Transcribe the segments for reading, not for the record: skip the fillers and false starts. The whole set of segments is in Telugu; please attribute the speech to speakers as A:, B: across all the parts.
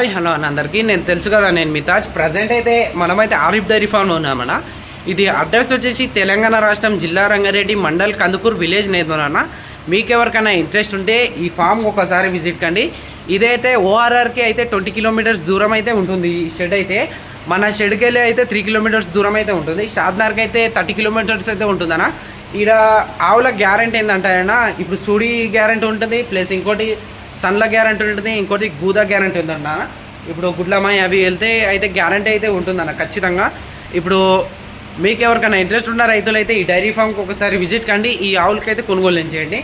A: హలో అన్న అందరికీ నేను తెలుసు కదా, నేను మితాజ్. ప్రజెంట్ అయితే మనమైతే ఆరిఫ్ డైరీ ఫామ్లో ఉన్నామన్న. ఇది అడ్రస్ వచ్చేసి తెలంగాణ రాష్ట్రం జిల్లా రంగారెడ్డి మండల్ కందుకూరు విలేజ్ నేదోనన్న. మీకు ఎవరికైనా ఇంట్రెస్ట్ ఉంటే ఈ ఫామ్ ఒకసారి విజిట్ కండి. ఇదైతే ఓఆర్ఆర్కి అయితే 20 కిలోమీటర్స్ దూరం అయితే ఉంటుంది. ఈ షెడ్ అయితే మన షెడ్కి వెళ్ళి అయితే 3 కిలోమీటర్స్ దూరం అయితే ఉంటుంది. షాద్నగర్కి అయితే 30 కిలోమీటర్స్ అయితే ఉంటుందన్న. ఈడ ఆవుల గ్యారంటీ ఏంటంటే అన్న, ఇప్పుడు సుడి గ్యారంటీ ఉంటుంది, ప్లస్ ఇంకోటి సన్ల గ్యారంటీ ఉంటుంది, ఇంకోటి గూదా గ్యారంటీ ఉందన్న. ఇప్పుడు గుడ్లమాయి అవి వెళ్తే అయితే గ్యారంటీ అయితే ఉంటుందన్న ఖచ్చితంగా. ఇప్పుడు మీకు ఎవరికైనా ఇంట్రెస్ట్ ఉన్న రైతులు అయితే ఈ డైరీ ఫామ్కి ఒకసారి విజిట్ కండి. ఈ ఆవులకైతే కొనుగోలు చేయండి.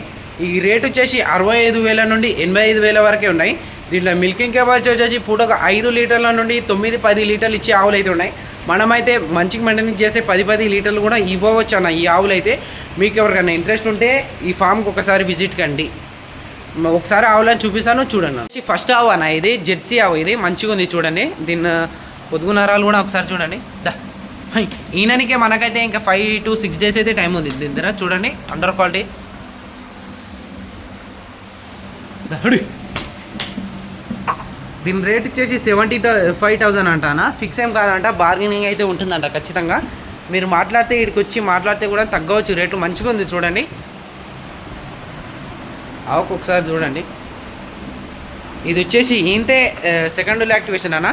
A: ఈ రేట్ వచ్చేసి 65,000 నుండి 85,000 వరకే ఉన్నాయి. దీంట్లో మిల్కింగ్ కెపాసిటీ వచ్చేసి పూటకు 5 లీటర్ల నుండి 9-10 లీటర్లు ఇచ్చే ఆవులు అయితే ఉన్నాయి. మనమైతే మంచిగా మెయింటెనెన్స్ చేసే 10 లీటర్లు కూడా ఇవ్వవచ్చు అన్న ఈ ఆవులు అయితే. మీకు ఎవరికైనా ఇంట్రెస్ట్ ఉంటే ఈ ఫామ్కి ఒకసారి విజిట్ కండి. ఒకసారి ఆవులని చూపిస్తాను చూడండి. ఫస్ట్ ఆవు అన్న, ఇది జెర్సీ ఆవు. ఇది మంచిగా ఉంది చూడండి. దీన్ని పొదుగు నరాలు కూడా ఒకసారి చూడండి. ఈయననికే మనకైతే ఇంకా 5 to 6 days అయితే టైం ఉంది. దీని దగ్గర చూడండి, అండర్ క్వాలిటీ. దీని రేట్ వచ్చేసి 75,000 అంటానా. ఫిక్స్ ఏం కాదంట, బార్గెనింగ్ అయితే ఉంటుందంట ఖచ్చితంగా. మీరు మాట్లాడితే ఇక్కడికి వచ్చి మాట్లాడితే కూడా తగ్గవచ్చు రేటు. మంచిగా ఉంది చూడండి. ఆవుకు ఒకసారి చూడండి. ఇది వచ్చేసి ఇంతే సెకండ్ యాక్టివేషన్ అన్న.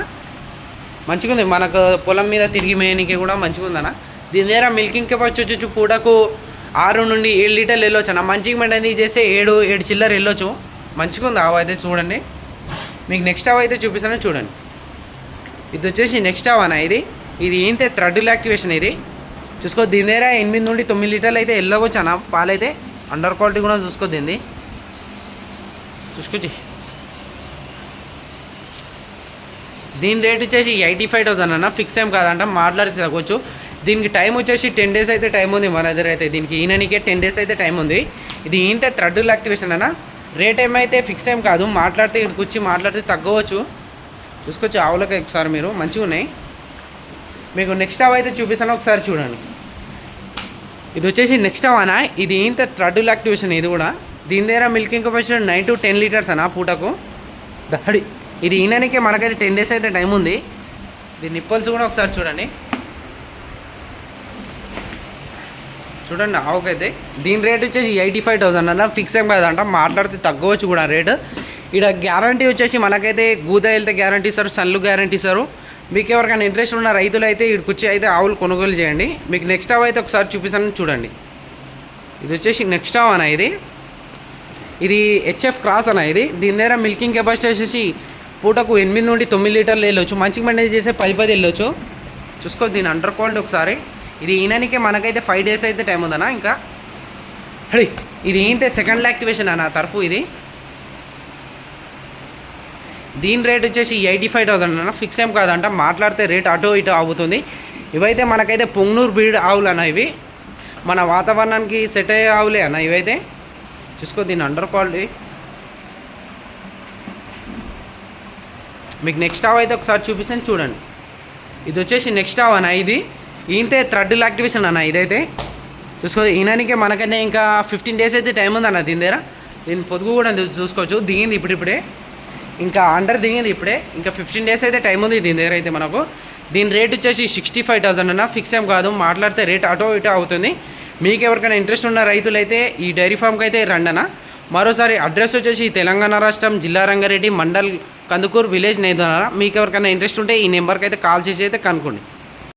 A: మంచిగా ఉంది, మనకు పొలం మీద తిరిగి మేయనికి కూడా మంచిగా ఉందన్న. దీని దగ్గర మిల్కింగ్ కెపాసిటీ వచ్చి పూటకు 6 నుండి 7 లీటర్లు వెళ్ళొచ్చు అన్న. మంచిగా మెయింటైన్ చేస్తే 7 చిల్లర వెళ్ళొచ్చు. మంచిగా ఉంది ఆవు అయితే చూడండి. మీకు నెక్స్ట్ ఆవు అయితే చూపిస్తాను చూడండి. ఇది వచ్చేసి నెక్స్ట్ ఆవు అన్న. ఇది ఇంతే థర్డ్ యాక్టివేషన్. ఇది చూసుకో. దీని దగ్గర 8 నుండి 9 లీటర్లు అయితే వెళ్ళవచ్చు అన్న. పాలైతే అండర్ క్వాలిటీ కూడా చూసుకో. చూసుకొచ్చి దీని రేట్ వచ్చేసి 85,000 అన్న. ఫిక్స్ ఏం కాదంట, మాట్లాడితే తగ్గవచ్చు. దీనికి టైం వచ్చేసి 10 days అయితే టైం ఉంది మన దగ్గర అయితే. దీనికి ఈయననికే 10 days అయితే టైం ఉంది. ఇది ఇంతే థర్డ్ యాక్టివేషన్ అన్న. రేట్ ఏమైతే ఫిక్స్ ఏం కాదు, మాట్లాడితే ఇక్కడికి వచ్చి మాట్లాడితే తగ్గవచ్చు. చూసుకోవచ్చు ఆవులకి ఒకసారి మీరు మంచిగా ఉన్నాయి. మీకు నెక్స్ట్ ఆవు అయితే చూపిస్తాను ఒకసారి చూడండి. ఇది వచ్చేసి నెక్స్ట్ ఆవు అన్న. ఇది ఇంత థర్డ్ యాక్టివేషన్. ఇది కూడా దీని దగ్గర మిల్కింగ్ కెపాసిటీ 9 to 10 లీటర్స్ అన్న పూటకు. దహడి ఇది ఈయనకే మనకైతే 10 days అయితే టైం ఉంది. దీని నిప్పల్స్ కూడా ఒకసారి చూడండి. చూడండి ఆవుకైతే. దీని రేట్ వచ్చేసి 85,000 అన్న. ఫిక్స్ ఏం కాదంట, మాట్లాడితే తగ్గవచ్చు కూడా రేటు. ఇక్కడ గ్యారంటీ వచ్చేసి మనకైతే గూదా వెళ్తే గ్యారంటీ ఇస్తారు, సన్లు గ్యారంటీ ఇస్తారు. మీకు ఎవరికైనా ఇంట్రెస్ట్ ఉన్న రైతులు అయితే ఇక్కడికి వచ్చి అయితే ఆవులు కొనుగోలు చేయండి. మీకు నెక్స్ట్ ఆవు అయితే ఒకసారి చూపిస్తాను చూడండి. ఇది వచ్చేసి నెక్స్ట్ ఆవు అన్న. ఇది హెచ్ఎఫ్ క్రాస్ అన్న. దీని దగ్గర మిల్కింగ్ కెపాసిటీ వచ్చేసి పూటకు 8 నుండి 9 లీటర్లు వెళ్ళొచ్చు. మంచిగా మెయింటైన్ చేసే 10 వెళ్ళొచ్చు. చూసుకో దీని అండర్ క్వాలిటీ ఒకసారి. ఇది ఈయనకే మనకైతే 5 days అయితే టైం ఉందన్న. ఇంకా ఇది ఏంటే సెకండ్ యాక్టివేషన్ అన్న తరపు. దీని రేట్ వచ్చేసి 85,000 అన్న. ఫిక్స్ ఏం కాదంట, మాట్లాడితే రేట్ అటో ఇటో అవుతుంది. ఇవైతే మనకైతే పొంగనూరు బ్రీడ్ ఆవులు అన్న. ఇవి మన వాతావరణానికి సెట్ అయ్యే ఆవులే అన్న ఇవైతే. చూసుకో దీని అండర్ క్వాలిటీ. మీకు నెక్స్ట్ ఆవు అయితే ఒకసారి చూపిస్తాను చూడండి. ఇది వచ్చేసి నెక్స్ట్ ఆవు అన్న. ఇది ఇంతే థర్డ్ యాక్టివేషన్ అన్న. ఇదైతే చూసుకో. ఈయనకే మనకైతే ఇంకా 15 days అయితే టైం ఉందన్న దీని దగ్గర. దీని పొదుగు కూడా చూసుకోవచ్చు. దిగింది ఇప్పుడిప్పుడే, ఇంకా అండర్ దిగింది ఇప్పుడే. ఇంకా 15 days అయితే టైం ఉంది దీని దగ్గర అయితే మనకు. దీని రేట్ వచ్చేసి 65,000 అన్న. ఫిక్స్ ఏం కాదు, మాట్లాడితే రేట్ అటో ఇటో అవుతుంది. మీకు ఎవరికైనా ఇంట్రెస్ట్ ఉన్న రైతులు అయితే ఈ డైరీ ఫామ్కి అయితే రండి అన్న. మరోసారి అడ్రస్ వచ్చేసి తెలంగాణ రాష్ట్రం జిల్లా రంగారెడ్డి మండల్ కందుకూరు విలేజ్ నేదోనన్న. మీకు ఎవరికైనా ఇంట్రెస్ట్ ఉంటే ఈ నెంబర్కి అయితే కాల్ చేసి అయితే కనుక్కోండి.